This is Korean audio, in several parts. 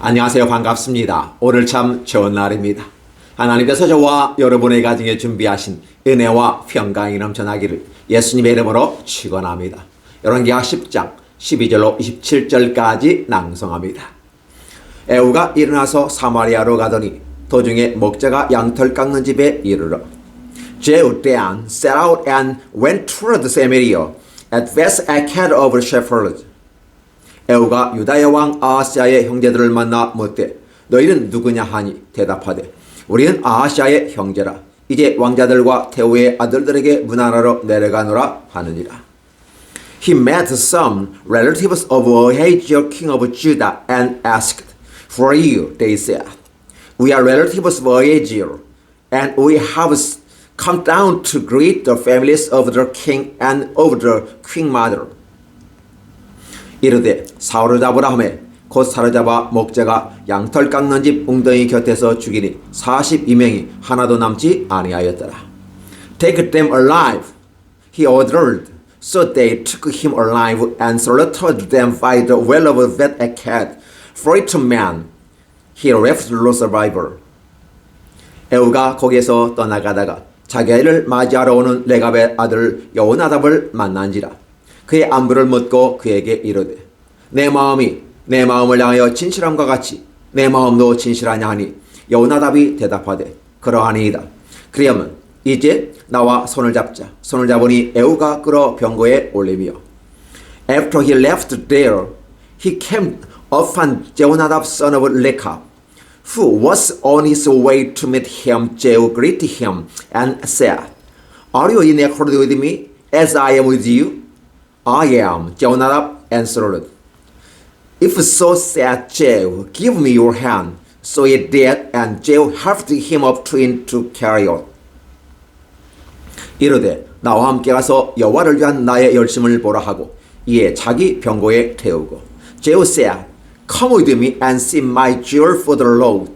안녕하세요. 반갑습니다. 오늘 참 좋은 날입니다. 하나님께서 저와 여러분의 가정에 준비하신 은혜와 평강이 넘쳐나기를 예수님의 이름으로 축원합니다. 열왕기하 10장 12절로 27절까지 낭송합니다. 에후가 일어나서 사마리아로 가더니 도중에 목자가 양털 깎는 집에 이르러 Jehu then set out and went toward Samaria at Beth-eked of shepherds. 에후가 유다의 왕 아하시아의 형제들을 만나 묻되 너희는 누구냐 하니 대답하되 우리는 아하시아의 형제라. 이제 왕자들과 태후의 아들들에게 문안하러 내려가노라 하느니라. He met some relatives of Ahijah king of Judah and asked, Who are you? They said, We are relatives of Ahijah, and we have come down to greet the families of the king and of the queen mother. 이르되 사울을 잡으라 하매 곧 사로잡아 목자가 양털 깎는 집 웅덩이 곁에서 죽이니 42명이 하나도 남지 아니하였더라. Take them alive, he ordered. So they took him alive and slaughtered them by the well of Beth-eked. For each man he left no survivor. 에후가 거기에서 떠나가다가 자기 아이를 맞이하러 오는 레갑의 아들 여호나답을 만난지라. 그의 안부를 묻고 그에게 이르되 내 마음이 내 마음을 향하여 진실함과 같이 내 마음도 진실하냐 하니 여호나답이 대답하되 그러하니이다. 그리하면 이제 나와 손을 잡자. 손을 잡으니 에후가 끌어 병거에 올리며 After he left there, he came upon Jehonadab son of Rechab, who was on his way to meet him. Jehu greeted him and said, Are you in accord with me as I am with you? I am, Jehonadab answered. If so, said Jehu, give me your hand. So he did, and Jehu helped him up to carry out. 이르되 나와 함께 가서 여호와를 위한 나의 열심을 보라 하고 이에 자기 병거에 태우고 Jehu said, Come with me and see my jewel for the Lord.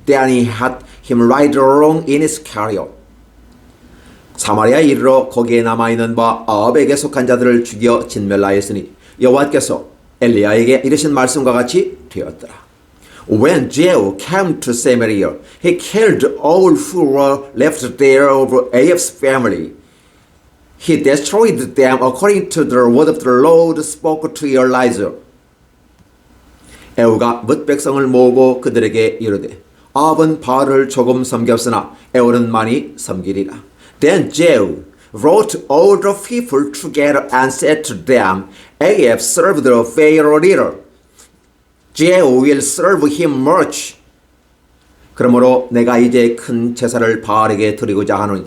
Then he had him ride along in his chariot. 사마리아에 이르러 거기에 남아있는 바 아합에게 속한 자들을 죽여 진멸하였으니 여호와께서 엘리야에게 이르신 말씀과 같이 되었더라. When Jehu came to Samaria, he killed all who were left there of Ahab's family. He destroyed them according to the word of the Lord spoke to Elijah. 에후가 뭇 백성을 모으고 그들에게 이르되 아합은 바알을 조금 섬겼으나 에후는 많이 섬기리라. Then Jehu wrote all the people together and said to them, Ahab served the Pharaoh little. Jehu will serve him much. 그러므로 내가 이제 큰 제사를 바알에게 드리고자 하노니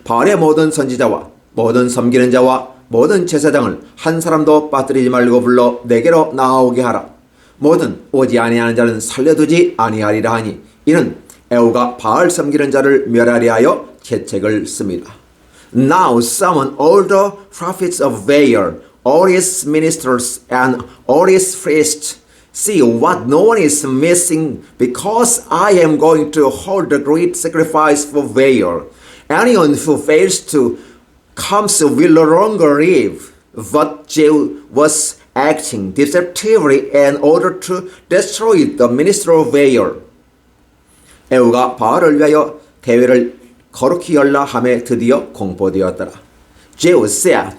바알의 모든 선지자와 모든 섬기는 자와 모든 제사장을 한 사람도 빠뜨리지 말고 불러 내게로 나아오게 하라. 모든 오지 아니하는 자는 살려두지 아니하리라 하니 이는 에후가 바알 섬기는 자를 멸하리 하여 계책을 씁니다. Now summon all the prophets of Baal, all his ministers and all his priests. See what no one is missing, because I am going to hold a great sacrifice for Baal. Anyone who fails to come will no longer live. But Jehu was acting deceptively in order to destroy the minister of Baal. 에후가 바알을 위하여 대회를 거룩히 열라 함에 드디어 공포되었더라. Jehu said,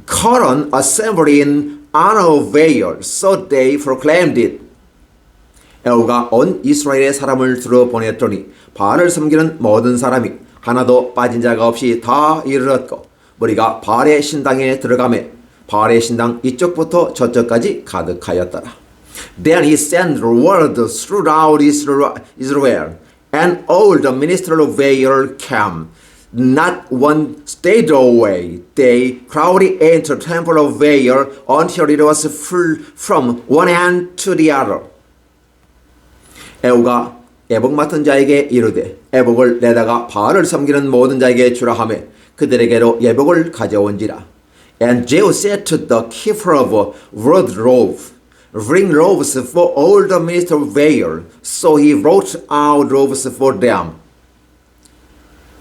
Call an assembly in honor of Baal. So they proclaimed it. 에후가 온 이스라엘의 사람을 들어보냈더니 바알을 섬기는 모든 사람이 하나도 빠진 자가 없이 다 이르렀고 머리가 바알의 신당에 들어가매 바알의 신당 이쪽부터 저쪽까지 가득하였더라. Then he sent word throughout Israel, and all the ministers of Baal came. Not one stayed away. They crowded into the temple of Baal until it was full from one end to the other. 에후가 애복 맡은 자에게 이르되 애복을 내다가 바알을 섬기는 모든 자에게 주라 하며 그들에게로 예복을 가져온지라. And Jehu said to the keeper of wardrobe, Bring robes for all the ministers of Baal. So he wrote out robes for them.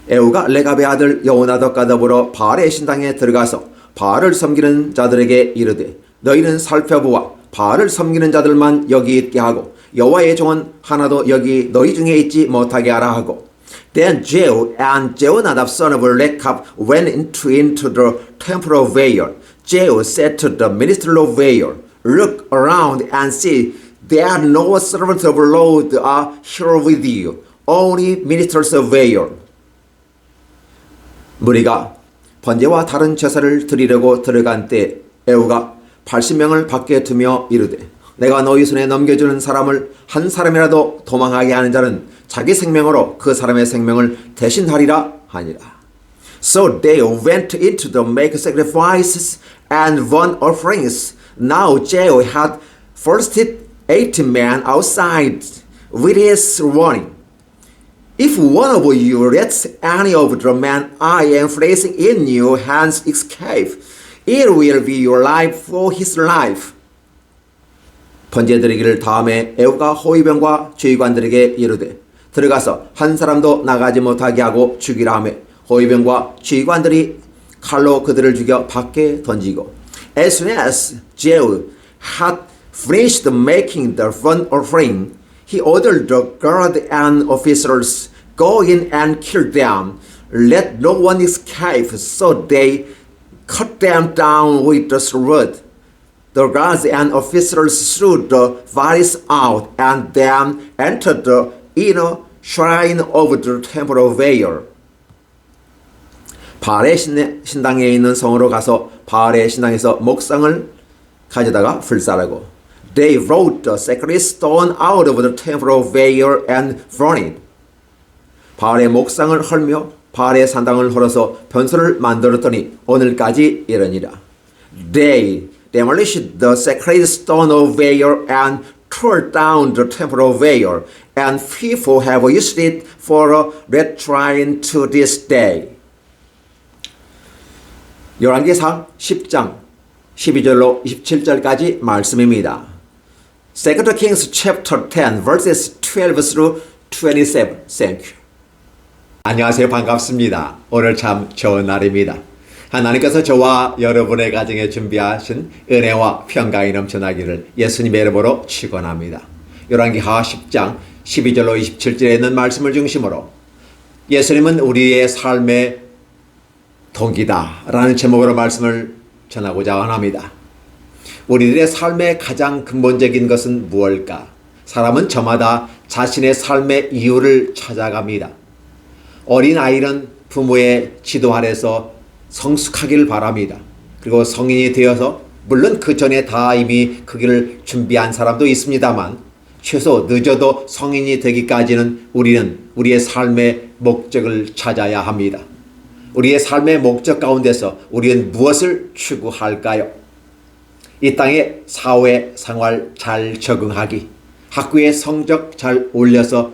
에후가 레갑의 아들 여호나답과 더불어 바알의 신당에 들어가서 바알을 섬기는 자들에게 이르되 너희는 살펴보아 바알을 섬기는 자들만 여기 있게 하고 여호와의 종은 하나도 여기 너희 중에 있지 못하게 하라 하고 Then Jehu and Jehonadab son of Rechab went into the temple of Baal. Jehu said to the minister of Baal, Look around and see, there are no servants of the Lord are here with you, only ministers of Baal. 무리가 번제와 다른 제사를 드리려고 들어간 때 에후가 80명을 밖에 두며 이르되 내가 너희 손에 넘겨주는 사람을 한 사람이라도 도망하게 하는 자는 자기 생명으로 그 사람의 생명을 대신하리라 하니라. So they went into the make sacrifices and burnt offerings. Now Jehu had first 80 men outside with his warning. If one of you lets any of the men I am placing in your hands escape, it will be your life for his life. 번제 드리기를 다음에 에후가 호위병과 주의관들에게 이르되 들어가서 한 사람도 나가지 못하게 하고 죽이라 하며 호위병과 주의관들이 칼로 그들을 죽여 밖에 던지고 As soon as Jehu had finished making the burnt offering, he ordered the guard and officers, Go in and kill them. Let no one escape. So they cut them down with the sword. The guards and officers threw the bodies out and then entered the inner shrine of the temple of Baal. 바알의 신당에 있는 성으로 가서 바알의 신당에서 목상을 가져다가 불살하고 They rolled the sacred stone out of the temple of Baal and burned it. 바알의 목상을 헐며 바알의 산당을 헐어서 변소를 만들었더니 오늘까지 이르니라. They demolished the sacred stone of Baal and tore down the temple of Baal, and people have used it for a latrine to this day. 열왕기상 10장 12절로 27절까지 말씀입니다. 2 Kings chapter 10 verses 12 through 27. Thank you. 안녕하세요. 반갑습니다. 오늘 참 좋은 날입니다. 하나님께서 저와 여러분의 가정에 준비하신 은혜와 평강이 넘쳐나기를 예수님의 이름으로 축원합니다. 열왕기하 10장 12절로 27절에 있는 말씀을 중심으로 예수님은 우리의 삶의 동기다 라는 제목으로 말씀을 전하고자 합니다. 우리들의 삶의 가장 근본적인 것은 무엇일까? 사람은 저마다 자신의 삶의 이유를 찾아갑니다. 어린아이는 부모의 지도 아래서 성숙하기를 바랍니다. 그리고 성인이 되어서 물론 그 전에 다 이미 그 길을 준비한 사람도 있습니다만 최소 늦어도 성인이 되기까지는 우리는 우리의 삶의 목적을 찾아야 합니다. 우리의 삶의 목적 가운데서 우리는 무엇을 추구할까요? 이 땅의 사회 생활 잘 적응하기, 학교의 성적 잘 올려서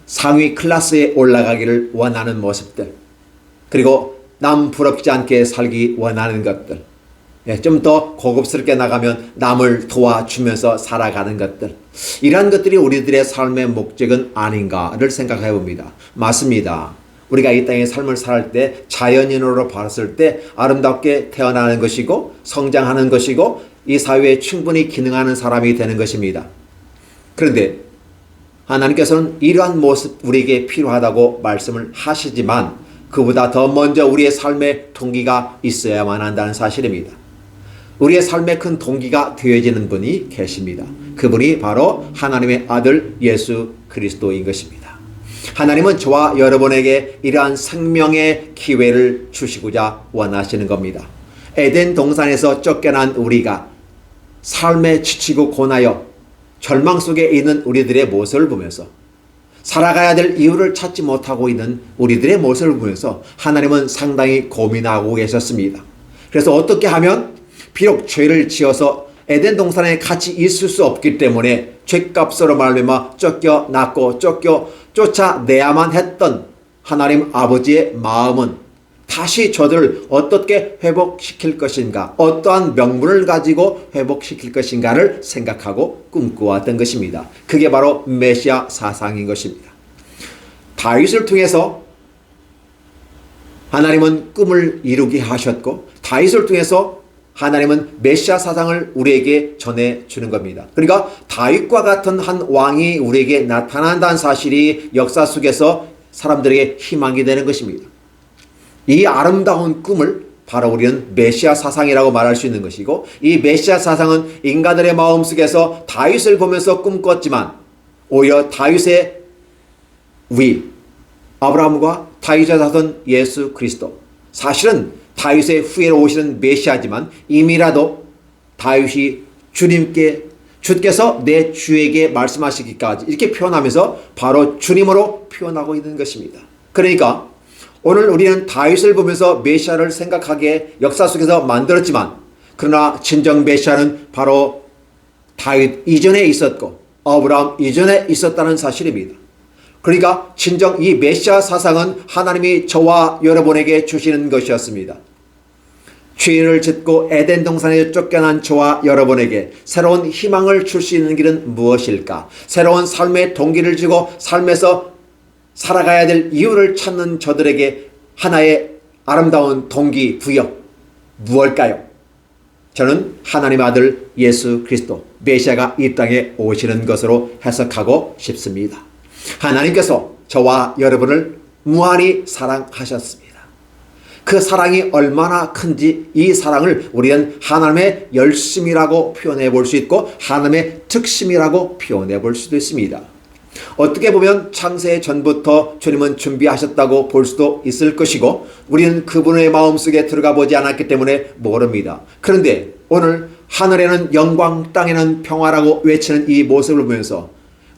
상위 클래스에 올라가기를 원하는 모습들, 그리고 남 부럽지 않게 살기 원하는 것들, 좀 더 고급스럽게 나가면 남을 도와주면서 살아가는 것들, 이러한 것들이 우리들의 삶의 목적은 아닌가를 생각해 봅니다. 맞습니다. 우리가 이 땅의 삶을 살 때 자연인으로 봤을 때 아름답게 태어나는 것이고 성장하는 것이고 이 사회에 충분히 기능하는 사람이 되는 것입니다. 그런데 하나님께서는 이러한 모습 우리에게 필요하다고 말씀을 하시지만 그보다 더 먼저 우리의 삶의 동기가 있어야만 한다는 사실입니다. 우리의 삶의 큰 동기가 되어지는 분이 계십니다. 그분이 바로 하나님의 아들 예수 그리스도인 것입니다. 하나님은 저와 여러분에게 이러한 생명의 기회를 주시고자 원하시는 겁니다. 에덴 동산에서 쫓겨난 우리가 삶에 지치고 고나여 절망 속에 있는 우리들의 모습을 보면서 살아가야 될 이유를 찾지 못하고 있는 우리들의 모습을 보면서 하나님은 상당히 고민하고 계셨습니다. 그래서 어떻게 하면 비록 죄를 지어서 에덴 동산에 같이 있을 수 없기 때문에 죄값으로 말미암아 쫓겨났고 쫓아내야만 했던 하나님 아버지의 마음은 다시 저들을 어떻게 회복시킬 것인가, 어떠한 명분을 가지고 회복시킬 것인가를 생각하고 꿈꿔왔던 것입니다. 그게 바로 메시아 사상인 것입니다. 다윗을 통해서 하나님은 꿈을 이루게 하셨고 다윗을 통해서 하나님은 메시아 사상을 우리에게 전해주는 겁니다. 그러니까 다윗과 같은 한 왕이 우리에게 나타난다는 사실이 역사 속에서 사람들에게 희망이 되는 것입니다. 이 아름다운 꿈을 바로 우리는 메시아 사상이라고 말할 수 있는 것이고, 이 메시아 사상은 인간들의 마음속에서 다윗을 보면서 꿈꿨지만 오히려 다윗의 위, 아브라함과 다윗의 자손 예수 그리스도, 사실은 다윗의 후예로 오시는 메시아지만 이미라도 다윗이 주께서 내 주에게 말씀하시기까지 이렇게 표현하면서 바로 주님으로 표현하고 있는 것입니다. 그러니까 오늘 우리는 다윗을 보면서 메시아를 생각하게 역사 속에서 만들었지만, 그러나 진정 메시아는 바로 다윗 이전에 있었고 아브라함 이전에 있었다는 사실입니다. 그러니까 진정 이 메시아 사상은 하나님이 저와 여러분에게 주시는 것이었습니다. 죄를 짓고 에덴 동산에 쫓겨난 저와 여러분에게 새로운 희망을 줄 수 있는 길은 무엇일까? 새로운 삶의 동기를 주고 삶에서 살아가야 될 이유를 찾는 저들에게 하나의 아름다운 동기 부여, 무엇일까요? 저는 하나님의 아들 예수 그리스도 메시아가 이 땅에 오시는 것으로 해석하고 싶습니다. 하나님께서 저와 여러분을 무한히 사랑하셨습니다. 그 사랑이 얼마나 큰지 이 사랑을 우리는 하나님의 열심이라고 표현해 볼 수 있고 하나님의 특심이라고 표현해 볼 수도 있습니다. 어떻게 보면 창세 전부터 주님은 준비하셨다고 볼 수도 있을 것이고, 우리는 그분의 마음속에 들어가 보지 않았기 때문에 모릅니다. 그런데 오늘 하늘에는 영광, 땅에는 평화라고 외치는 이 모습을 보면서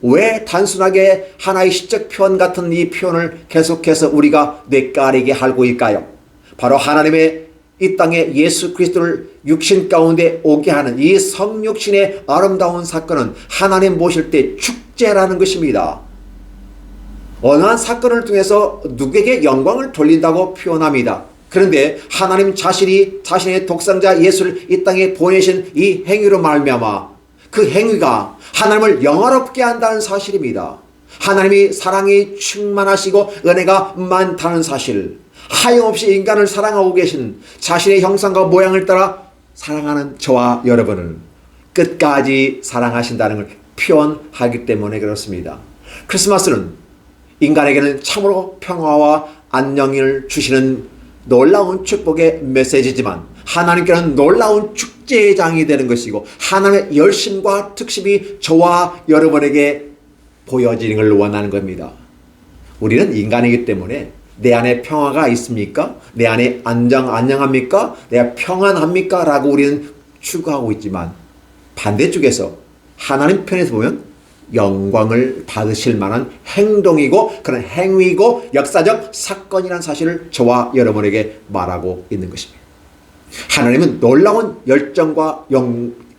왜 단순하게 하나의 시적 표현 같은 이 표현을 계속해서 우리가 뇌까리게 하고 있을까요? 바로 하나님의 이 땅에 예수 그리스도를 육신 가운데 오게 하는 이 성육신의 아름다운 사건은 하나님 모실 때 축제라는 것입니다. 어느 한 사건을 통해서 누구에게 영광을 돌린다고 표현합니다. 그런데 하나님 자신이 자신의 독생자 예수를 이 땅에 보내신 이 행위로 말미암아 그 행위가 하나님을 영화롭게 한다는 사실입니다. 하나님이 사랑이 충만하시고 은혜가 많다는 사실, 하염없이 인간을 사랑하고 계신 자신의 형상과 모양을 따라 사랑하는 저와 여러분을 끝까지 사랑하신다는 걸 표현하기 때문에 그렇습니다. 크리스마스는 인간에게는 참으로 평화와 안녕을 주시는 놀라운 축복의 메시지지만 하나님께는 놀라운 축제의 장이 되는 것이고 하나님의 열심과 특심이 저와 여러분에게 보여지는 걸 원하는 겁니다. 우리는 인간이기 때문에 내 안에 평화가 있습니까? 내 안에 안녕합니까? 내가 평안합니까? 라고 우리는 추구하고 있지만 반대쪽에서 하나님 편에서 보면 영광을 받으실 만한 행동이고 그런 행위고 역사적 사건이라는 사실을 저와 여러분에게 말하고 있는 것입니다. 하나님은 놀라운 열정과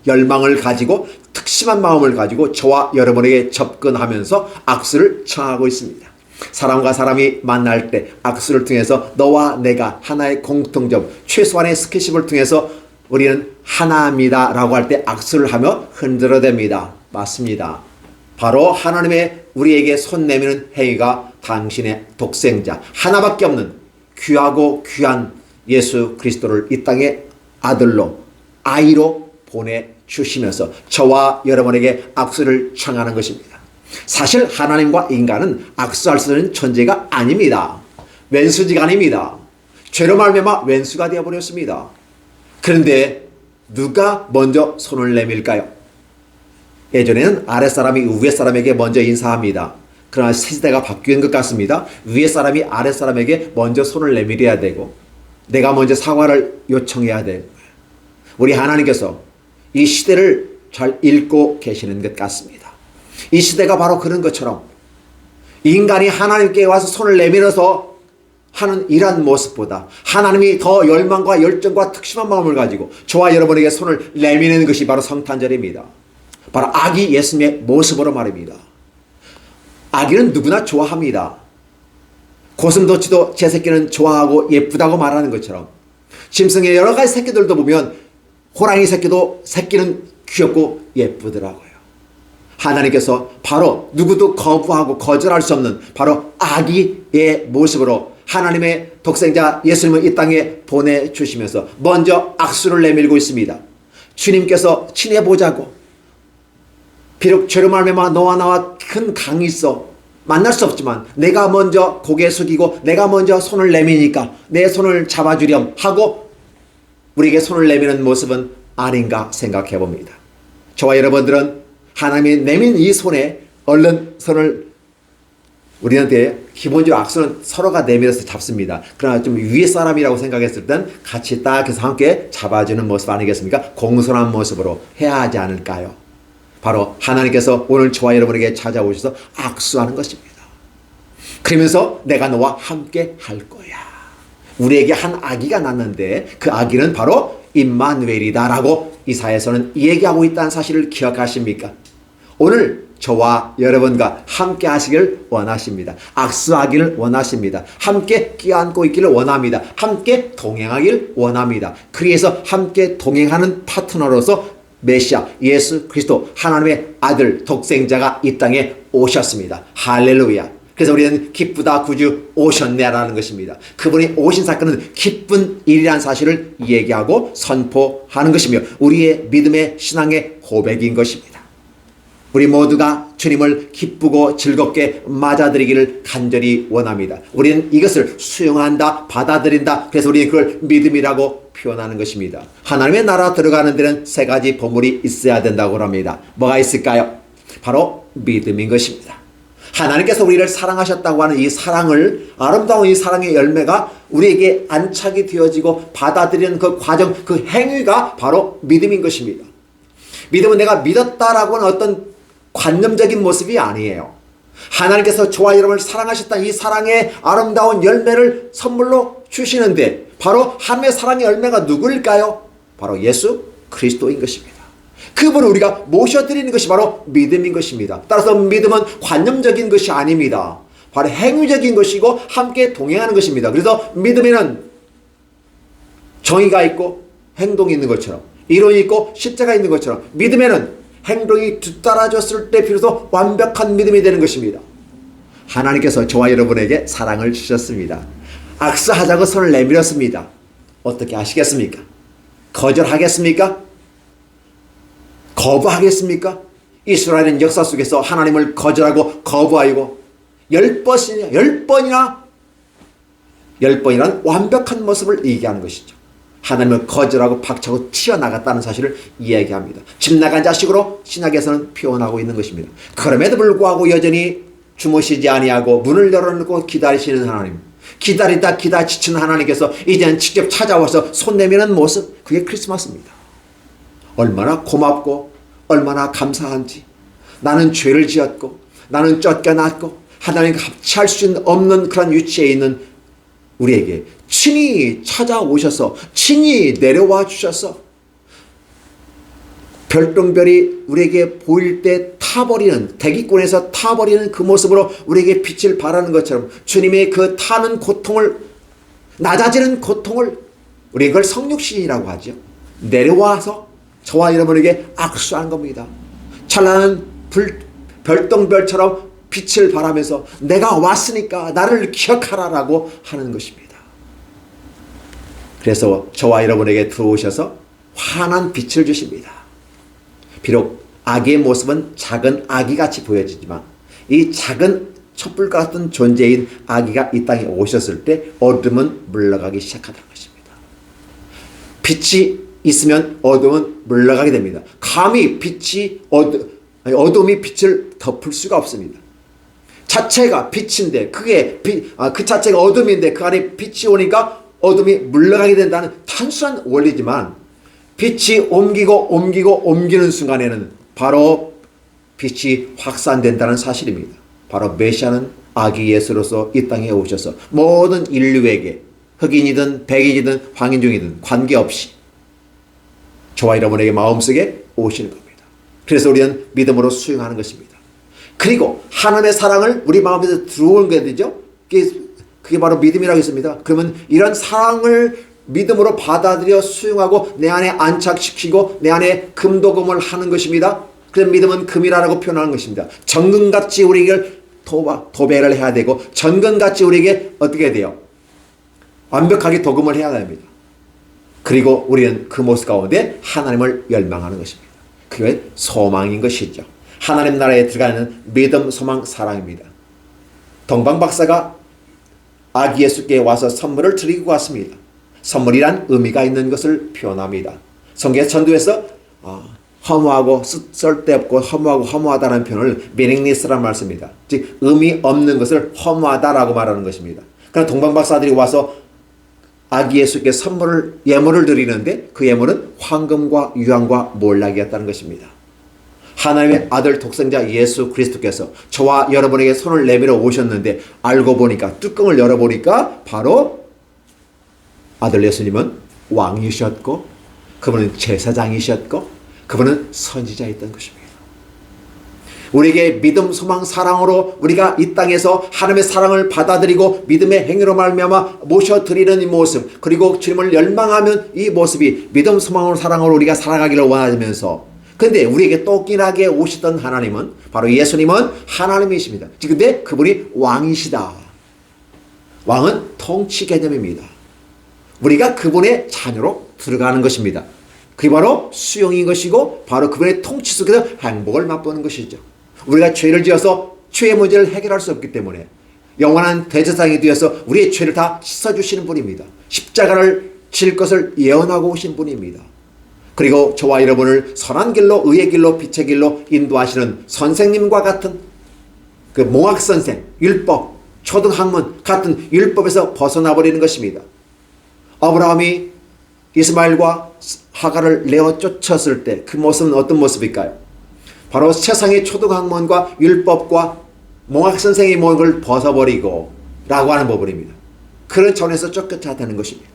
열망을 가지고 특심한 마음을 가지고 저와 여러분에게 접근하면서 악수를 청하고 있습니다. 사람과 사람이 만날 때 악수를 통해서 너와 내가 하나의 공통점, 최소한의 스킨십을 통해서 우리는 하나입니다 라고 할 때 악수를 하며 흔들어댑니다. 맞습니다. 바로 하나님의 우리에게 손 내미는 행위가 당신의 독생자 하나밖에 없는 귀하고 귀한 예수 그리스도를 이 땅에 아들로 아이로 보내주시면서 저와 여러분에게 악수를 청하는 것입니다. 사실 하나님과 인간은 악수할 수 있는 존재가 아닙니다. 왼수지간입니다. 죄로 말미암아 왼수가 되어버렸습니다. 그런데 누가 먼저 손을 내밀까요? 예전에는 아랫사람이 윗사람에게 먼저 인사합니다. 그러나 시대가 바뀐 것 같습니다. 윗사람이 아랫사람에게 먼저 손을 내밀어야 되고 내가 먼저 사과를 요청해야 돼요. 우리 하나님께서 이 시대를 잘 읽고 계시는 것 같습니다. 이 시대가 바로 그런 것처럼 인간이 하나님께 와서 손을 내밀어서 하는 이러한 모습보다 하나님이 더 열망과 열정과 특심한 마음을 가지고 저와 여러분에게 손을 내미는 것이 바로 성탄절입니다. 바로 아기 예수님의 모습으로 말입니다. 아기는 누구나 좋아합니다. 고슴도치도 제 새끼는 좋아하고 예쁘다고 말하는 것처럼 짐승의 여러 가지 새끼들도 보면 호랑이 새끼는 귀엽고 예쁘더라고요. 하나님께서 바로 누구도 거부하고 거절할 수 없는 바로 아기의 모습으로 하나님의 독생자 예수님을 이 땅에 보내주시면서 먼저 악수를 내밀고 있습니다. 주님께서 친해보자고. 비록 죄로 말미암아 너와 나와 큰 강이 있어 만날 수 없지만 내가 먼저 고개 숙이고 내가 먼저 손을 내미니까 내 손을 잡아주렴 하고 우리에게 손을 내미는 모습은 아닌가 생각해 봅니다. 저와 여러분들은 하나님이 내민 이 손에 얼른 손을 우리한테 기본적으로 악수는 서로가 내밀어서 잡습니다. 그러나 좀 위에 사람이라고 생각했을 땐 같이 딱 해서 함께 잡아주는 모습 아니겠습니까? 공손한 모습으로 해야 하지 않을까요? 바로 하나님께서 오늘 저와 여러분에게 찾아오셔서 악수하는 것입니다. 그러면서 내가 너와 함께 할 거야. 우리에게 한 아기가 났는데 그 아기는 바로 임마누엘이다라고 이사야서는 얘기하고 있다는 사실을 기억하십니까? 오늘 저와 여러분과 함께 하시길 원하십니다. 악수하기를 원하십니다. 함께 끼안고 있기를 원합니다. 함께 동행하길 원합니다. 그래서 함께 동행하는 파트너로서 메시아 예수 그리스도 하나님의 아들 독생자가 이 땅에 오셨습니다. 할렐루야. 그래서 우리는 기쁘다 구주 오셨네라는 것입니다. 그분이 오신 사건은 기쁜 일이라는 사실을 얘기하고 선포하는 것이며 우리의 믿음의 신앙의 고백인 것입니다. 우리 모두가 주님을 기쁘고 즐겁게 맞아들이기를 간절히 원합니다. 우리는 이것을 수용한다, 받아들인다. 그래서 우리는 그걸 믿음이라고 표현하는 것입니다. 하나님의 나라 들어가는 데는 세 가지 보물이 있어야 된다고 합니다. 뭐가 있을까요? 바로 믿음인 것입니다. 하나님께서 우리를 사랑하셨다고 하는 이 사랑을, 아름다운 이 사랑의 열매가 우리에게 안착이 되어지고 받아들이는 그 과정, 그 행위가 바로 믿음인 것입니다. 믿음은 내가 믿었다라고 하는 어떤 관념적인 모습이 아니에요. 하나님께서 저와 여러분을 사랑하셨다 이 사랑의 아름다운 열매를 선물로 주시는데 바로 하나님의 사랑의 열매가 누구일까요? 바로 예수 그리스도인 것입니다. 그분을 우리가 모셔드리는 것이 바로 믿음인 것입니다. 따라서 믿음은 관념적인 것이 아닙니다. 바로 행위적인 것이고 함께 동행하는 것입니다. 그래서 믿음에는 정의가 있고 행동이 있는 것처럼 이론이 있고 실제가 있는 것처럼 믿음에는 행동이 뒤따라졌을 때 비로소 완벽한 믿음이 되는 것입니다. 하나님께서 저와 여러분에게 사랑을 주셨습니다. 악수하자고 손을 내밀었습니다. 어떻게 하시겠습니까? 거절하겠습니까? 거부하겠습니까? 이스라엘은 역사 속에서 하나님을 거절하고 거부하고 10번이나 완벽한 모습을 얘기하는 것이죠. 하나님을 거절하고 박차고 튀어나갔다는 사실을 이야기합니다. 집 나간 자식으로 신약에서는 표현하고 있는 것입니다. 그럼에도 불구하고 여전히 주무시지 아니하고 문을 열어놓고 기다리시는 하나님, 기다리다 지치는 하나님께서 이제는 직접 찾아와서 손 내미는 모습, 그게 크리스마스입니다. 얼마나 고맙고 얼마나 감사한지. 나는 죄를 지었고 나는 쫓겨났고 하나님과 같이 할 수 없는 그런 위치에 있는 우리에게 친히 찾아오셔서 친히 내려와 주셔서 별똥별이 우리에게 보일 때 타버리는, 대기권에서 타버리는 그 모습으로 우리에게 빛을 발하는 것처럼 주님의 그 타는 고통을, 낮아지는 고통을, 우리 그걸 성육신이라고 하죠. 내려와서 저와 여러분에게 악수하는 겁니다. 찬란한 별똥별처럼 빛을 발하면서 내가 왔으니까 나를 기억하라라고 하는 것입니다. 그래서 저와 여러분에게 들어오셔서 환한 빛을 주십니다. 비록 아기의 모습은 작은 아기같이 보여지지만 이 작은 촛불 같은 존재인 아기가 이 땅에 오셨을 때 어둠은 물러가기 시작하다는 것입니다. 빛이 있으면 어둠은 물러가게 됩니다. 감히 어둠이 빛을 덮을 수가 없습니다. 자체가 빛인데 그 자체가 어둠인데 그 안에 빛이 오니까 어둠이 물러가게 된다는 단순한 원리지만 빛이 옮기는 순간에는 바로 빛이 확산된다는 사실입니다. 바로 메시아는 아기 예수로서 이 땅에 오셔서 모든 인류에게 흑인이든 백인이든 황인종이든 관계없이 저와 여러분에게 마음속에 오시는 겁니다. 그래서 우리는 믿음으로 수용하는 것입니다. 그리고 하나님의 사랑을 우리 마음에서 들어오는 게 되죠. 그게 바로 믿음이라고 했습니다. 그러면 이런 사랑을 믿음으로 받아들여 수용하고 내 안에 안착시키고 내 안에 금도금을 하는 것입니다. 그래서 믿음은 금이라고 표현하는 것입니다. 정금같이 우리에게 도배를 해야 되고 정금같이 우리에게 어떻게 돼요? 완벽하게 도금을 해야 됩니다. 그리고 우리는 그 모습 가운데 하나님을 열망하는 것입니다. 그게 소망인 것이죠. 하나님 나라에 들어가는 믿음, 소망, 사랑입니다. 동방 박사가 아기 예수께 와서 선물을 드리고 왔습니다. 선물이란 의미가 있는 것을 표현합니다. 성경 전도에서 허무하고 쓸데없고 허무하다는 표현을 meaningless라는 말씀입니다. 즉 의미 없는 것을 허무하다라고 말하는 것입니다. 그러나 동방 박사들이 와서 아기 예수께 선물을 예물을 드리는데 그 예물은 황금과 유황과 몰락이었다는 것입니다. 하나님의 아들 독생자 예수 그리스도께서 저와 여러분에게 손을 내밀어 오셨는데 알고 보니까 뚜껑을 열어보니까 바로 아들 예수님은 왕이셨고 그분은 제사장이셨고 그분은 선지자였던 것입니다. 우리에게 믿음, 소망, 사랑으로 우리가 이 땅에서 하나님의 사랑을 받아들이고 믿음의 행위로 말미암아 모셔드리는 이 모습, 그리고 주님을 열망하면 이 모습이 믿음, 소망으로 사랑으로 우리가 살아가기를 원하면서, 근데 우리에게 똑긴하게 오시던 하나님은 바로 예수님은 하나님이십니다. 근데 그분이 왕이시다. 왕은 통치 개념입니다. 우리가 그분의 자녀로 들어가는 것입니다. 그게 바로 수용인 것이고 바로 그분의 통치 속에서 행복을 맛보는 것이죠. 우리가 죄를 지어서 죄의 문제를 해결할 수 없기 때문에 영원한 대제사장이 되어서 우리의 죄를 다 씻어주시는 분입니다. 십자가를 질 것을 예언하고 오신 분입니다. 그리고 저와 여러분을 선한 길로, 의의 길로, 빛의 길로 인도하시는 선생님과 같은 그 몽학선생, 율법, 초등학문 같은 율법에서 벗어나버리는 것입니다. 아브라함이 이스마엘과 하갈을 내어 쫓았을 때 그 모습은 어떤 모습일까요? 바로 세상의 초등학문과 율법과 몽학선생의 모든 걸 벗어버리고 라고 하는 부분입니다. 그런 전에서 쫓겨야 되는 것입니다.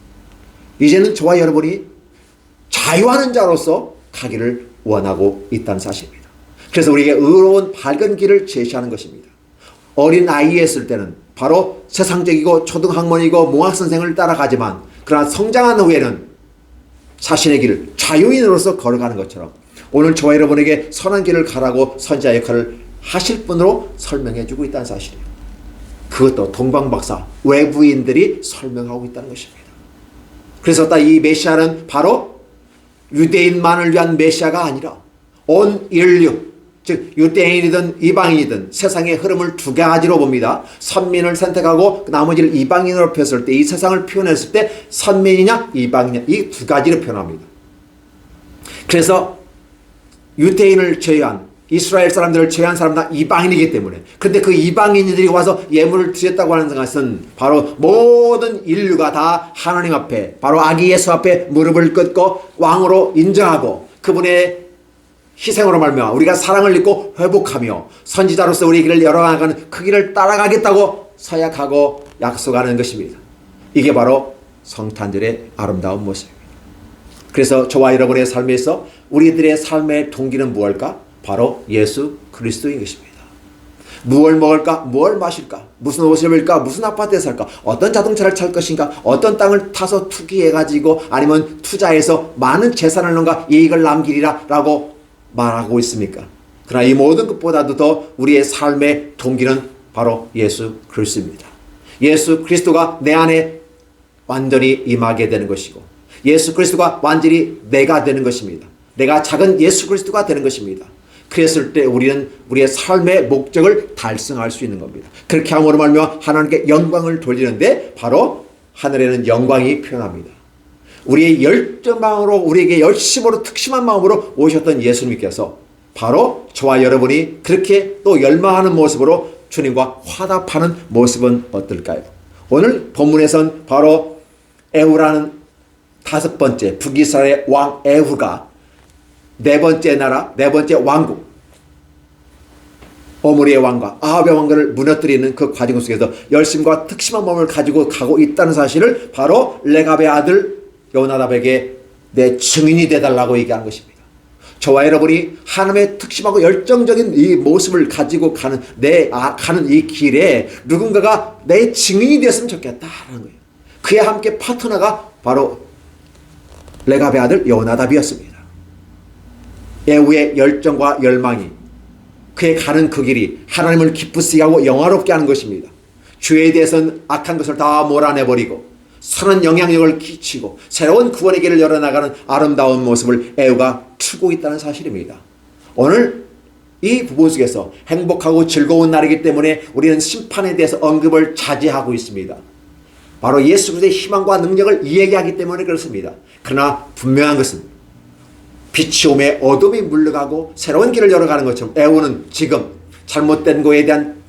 이제는 저와 여러분이 자유하는 자로서 가기를 원하고 있다는 사실입니다. 그래서 우리에게 의로운 밝은 길을 제시하는 것입니다. 어린 아이였을 때는 바로 세상적이고 초등학문이고 몽학선생을 따라가지만 그러나 성장한 후에는 자신의 길을 자유인으로서 걸어가는 것처럼 오늘 저와 여러분에게 선한 길을 가라고 선지자 역할을 하실 분으로 설명해 주고 있다는 사실이에요. 그것도 동방박사 외부인들이 설명하고 있다는 것입니다. 그래서 이 메시아는 바로 유대인만을 위한 메시아가 아니라 온 인류, 즉 유대인이든 이방인이든 세상의 흐름을 두 가지로 봅니다. 선민을 선택하고 나머지를 이방인으로 폈을 때 이 세상을 표현했을 때 선민이냐 이방이냐 이 두 가지로 표현합니다. 그래서 유대인을 제외한 이스라엘 사람들을 제외한 사람은 다 이방인이기 때문에, 근데 그 이방인들이 와서 예물을 드렸다고 하는 것은 바로 모든 인류가 다 하나님 앞에 바로 아기 예수 앞에 무릎을 꿇고 왕으로 인정하고 그분의 희생으로 말미암아 우리가 사랑을 입고 회복하며 선지자로서 우리 길을 열어나가는 그 길을 따라가겠다고 서약하고 약속하는 것입니다. 이게 바로 성탄절의 아름다운 모습입니다. 그래서 저와 여러분의 삶에서 우리들의 삶의 동기는 무엇일까? 바로 예수 그리스도인 것입니다. 무엇을 먹을까? 무엇을 마실까? 무슨 옷을 입을까? 무슨 아파트에 살까? 어떤 자동차를 탈 것인가? 어떤 땅을 타서 투기해가지고 아니면 투자해서 많은 재산을 넣은가? 이익을 남기리라 라고 말하고 있습니까? 그러나 이 모든 것보다도 더 우리의 삶의 동기는 바로 예수 그리스도입니다. 예수 그리스도가 내 안에 완전히 임하게 되는 것이고 예수 그리스도가 완전히 내가 되는 것입니다. 내가 작은 예수 그리스도가 되는 것입니다. 그랬을 때 우리는 우리의 삶의 목적을 달성할 수 있는 겁니다. 그렇게 함으로 말미암아 하나님께 영광을 돌리는데 바로 하늘에는 영광이 표현합니다. 우리의 열정마음으로 우리에게 열심으로 특심한 마음으로 오셨던 예수님께서 바로 저와 여러분이 그렇게 또 열망하는 모습으로 주님과 화답하는 모습은 어떨까요? 오늘 본문에선 바로 에후라는 다섯 번째 북이스라엘의 왕 에후가 네 번째 나라, 네 번째 왕국 오므리의 왕과 아합의 왕국을 무너뜨리는 그 과정 속에서 열심과 특심한 마음을 가지고 가고 있다는 사실을 바로 레갑의 아들 요나답에게 내 증인이 되달라고 얘기한 것입니다. 저와 여러분이 하나님의 특심하고 열정적인 이 모습을 가지고 가는 가는 이 길에 누군가가 내 증인이 되었으면 좋겠다라는 거예요. 그에 함께 파트너가 바로 레갑의 아들 요나답이었습니다. 에후의 열정과 열망이 그의 가는 그 길이 하나님을 기쁘시게 하고 영화롭게 하는 것입니다. 죄에 대해서는 악한 것을 다 몰아내버리고 선한 영향력을 끼치고 새로운 구원의 길을 열어나가는 아름다운 모습을 에우가 추고 있다는 사실입니다. 오늘 이 부분 속에서 행복하고 즐거운 날이기 때문에 우리는 심판에 대해서 언급을 자제하고 있습니다. 바로 예수 그리스도의 희망과 능력을 이야기하기 때문에 그렇습니다. 그러나 분명한 것은 빛이 오매 어둠이 물러가고 새로운 길을 열어가는 것처럼 에우는 지금 잘못된 거에 대한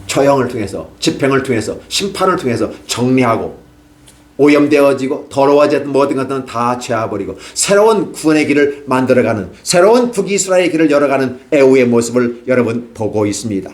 처형을 통해서, 집행을 통해서, 심판을 통해서 정리하고 오염되어지고 더러워졌던 모든 것들은 다 채워버리고 새로운 구원의 길을 만들어가는, 새로운 북이스라엘의 길을 열어가는 에우의 모습을 여러분 보고 있습니다.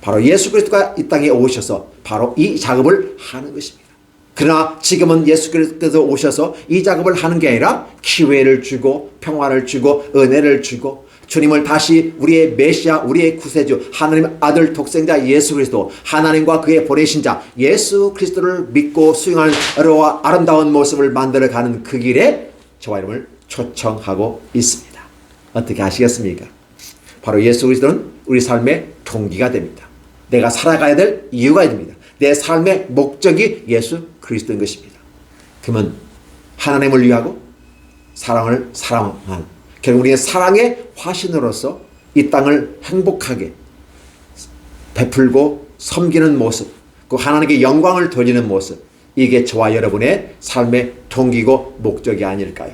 바로 예수 그리스도가 이 땅에 오셔서 바로 이 작업을 하는 것입니다. 그러나 지금은 예수 그리스도께서 오셔서 이 작업을 하는 게 아니라 기회를 주고 평화를 주고 은혜를 주고 주님을 다시 우리의 메시아, 우리의 구세주, 하나님의 아들 독생자 예수 그리스도, 하나님과 그의 보내신 자 예수 그리스도를 믿고 수용하는 어려와 아름다운 모습을 만들어가는 그 길에 저와 여러분을 초청하고 있습니다. 어떻게 아시겠습니까? 바로 예수 그리스도는 우리 삶의 동기가 됩니다. 내가 살아가야 될 이유가 됩니다. 내 삶의 목적이 예수 그리스도인 것입니다. 그러면 하나님을 위하고 사랑을 사랑하는, 결국 우리의 사랑의 화신으로서 이 땅을 행복하게 베풀고 섬기는 모습, 그 하나님께 영광을 돌리는 모습, 이게 저와 여러분의 삶의 동기고 목적이 아닐까요?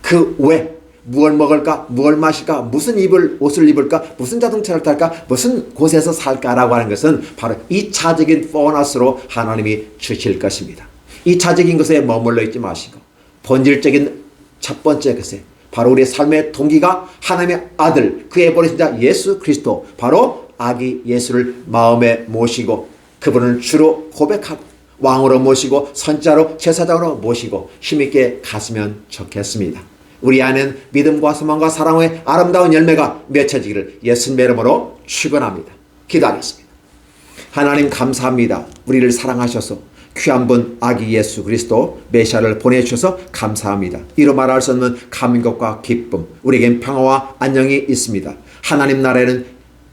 그 외 무엇을 먹을까, 무엇을 마실까, 무슨 옷을 입을까, 무슨 자동차를 탈까, 무슨 곳에서 살까라고 하는 것은 바로 2차적인 보너스로 하나님이 주실 것입니다. 2차적인 것에 머물러 있지 마시고 본질적인 첫 번째 것에 바로 우리의 삶의 동기가 하나님의 아들, 그의 보내신 자 예수 그리스도, 바로 아기 예수를 마음에 모시고 그분을 주로 고백하고 왕으로 모시고 선자로 제사장으로 모시고 힘있게 갔으면 좋겠습니다. 우리 안에는 믿음과 소망과 사랑의 아름다운 열매가 맺혀지기를 예수님의 이름으로 축원합니다. 기도하겠습니다. 하나님 감사합니다. 우리를 사랑하셔서 귀한 분 아기 예수 그리스도 메시아를 보내주셔서 감사합니다. 이로 말할 수 없는 감격과 기쁨, 우리에겐 평화와 안녕이 있습니다. 하나님 나라에는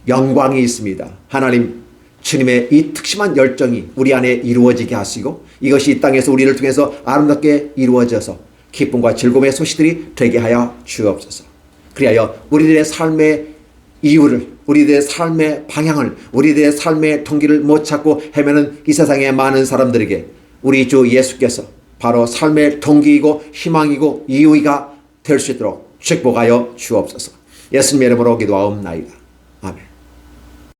영광이 있습니다. 하나님 주님의 이 특심한 열정이 우리 안에 이루어지게 하시고 이것이 이 땅에서 우리를 통해서 아름답게 이루어져서 기쁨과 즐거움의 소식들이 되게 하여 주옵소서. 그리하여 우리들의 삶의 이유를, 우리들의 삶의 방향을, 우리들의 삶의 동기를 못 찾고 헤매는 이 세상의 많은 사람들에게 우리 주 예수께서 바로 삶의 동기이고 희망이고 이유가 될 수 있도록 축복하여 주옵소서. 예수님의 이름으로 기도하옵나이다.